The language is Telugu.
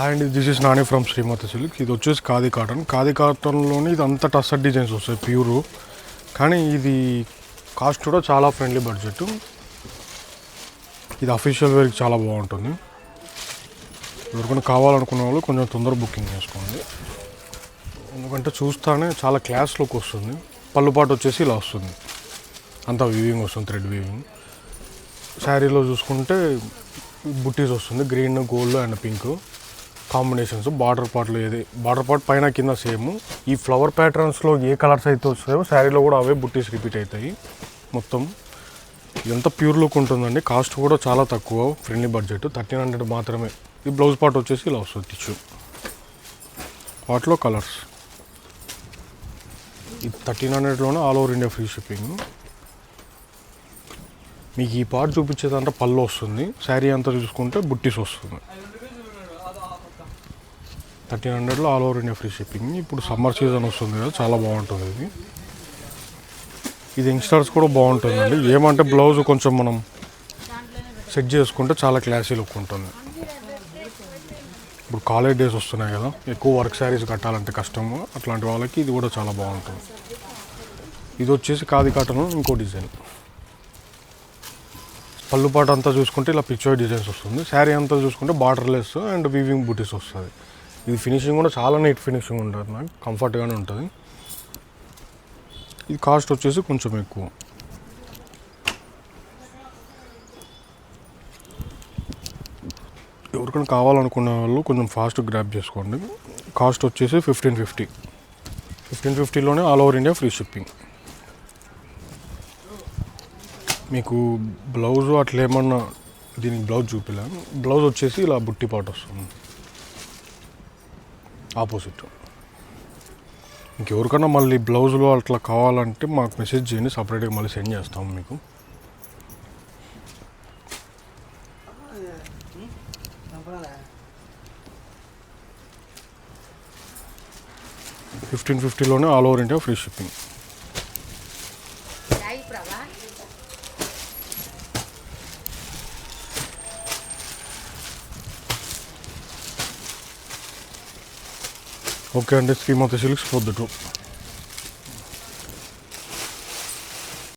And this is Nani from Srimathi Silks. ఇది వచ్చేసి ఖాదీ కాటన్. ఖాదీ కాటన్లోని ఇది అంతా టస్సర్ డిజైన్స్ వస్తాయి ప్యూరు, కానీ ఇది కాస్ట్ కూడా చాలా ఫ్రెండ్లీ బడ్జెట్. ఇది అఫీషియల్ వేర్కి చాలా బాగుంటుంది. ఎవరికైనా కావాలనుకునే వాళ్ళు కొంచెం తొందర బుకింగ్ చేసుకోండి, ఎందుకంటే చూస్తానే చాలా క్లాస్ లుక్ వస్తుంది. పళ్ళుపాటు వచ్చేసి ఇలా వస్తుంది, అంతా వీవింగ్ వస్తుంది, థ్రెడ్ వీవింగ్. శారీలో చూసుకుంటే బుట్టీస్ వస్తుంది, green, gold and pink combinations. Border పార్ట్లో బార్డర్ పార్ట్ పైన కింద సేమ్. ఈ ఫ్లవర్ ప్యాటర్న్స్లో ఏ కలర్స్ అయితే వస్తాయో శారీలో కూడా అవే బుట్టీస్ రిపీట్ అవుతాయి మొత్తం. ఇదంతా ప్యూర్ లుక్ ఉంటుందండి. కాస్ట్ కూడా చాలా తక్కువ, ఫ్రెండ్లీ బడ్జెట్, 1300 మాత్రమే. ఈ బ్లౌజ్ పార్ట్ వచ్చేసి ఇలా వస్తుంది టిష్యూ. వాటిలో కలర్స్ ఇది 1300లోనే all over India free shipping. మీకు ఈ పార్ట్ చూపించేదంటే పళ్ళు వస్తుంది, శారీ అంతా చూసుకుంటే బుట్టీస్ వస్తుంది. 1300లో all over India free shipping. ఇప్పుడు సమ్మర్ సీజన్ వస్తుంది కదా, చాలా బాగుంటుంది ఇది. ఇది యంగ్స్టర్స్ కూడా బాగుంటుందండి. ఏమంటే బ్లౌజ్ కొంచెం మనం సెట్ చేసుకుంటే చాలా క్లాసీ లుక్ ఉంటుంది. ఇప్పుడు కాలేజ్ డేస్ వస్తున్నాయి కదా, ఎక్కువ వర్క్ శారీస్ కట్టాలంటే కష్టము, అట్లాంటి వాళ్ళకి ఇది కూడా చాలా బాగుంటుంది. ఇది వచ్చేసి ఖాదీ కాటన్ ఇంకో డిజైన్. పళ్ళుపాటు అంతా చూసుకుంటే ఇలా పిక్చర్ డిజైన్స్ వస్తుంది. శారీ అంతా చూసుకుంటే బార్డర్లెస్ అండ్ వీవింగ్ బూటీస్ వస్తుంది. ఇది ఫినిషింగ్ కూడా చాలా నీట్ ఫినిషింగ్ ఉంటుంది, నాకు కంఫర్ట్గానే ఉంటుంది. ఇది కాస్ట్ వచ్చేసి కొంచెం ఎక్కువ. ఎవరికైనా కావాలనుకునే వాళ్ళు కొంచెం ఫాస్ట్ గ్రాప్ చేసుకోండి. కాస్ట్ వచ్చేసి 1550. 1550లోనే all over India free shipping. మీకు బ్లౌజ్ అట్లా ఏమన్నా, దీనికి బ్లౌజ్ చూపిలేను. బ్లౌజ్ వచ్చేసి ఇలా బుట్టి పాట వస్తుంది ఆపోజిట్. ఇంకెవరికైనా మళ్ళీ బ్లౌజులు అట్లా కావాలంటే మాకు మెసేజ్ చేయండి, సపరేట్గా మళ్ళీ సెండ్ చేస్తాము మీకు. $1550లోనే all over India free shipping. Okay అండి, శ్రీమతి సిల్క్స్ పొద్దుటూ.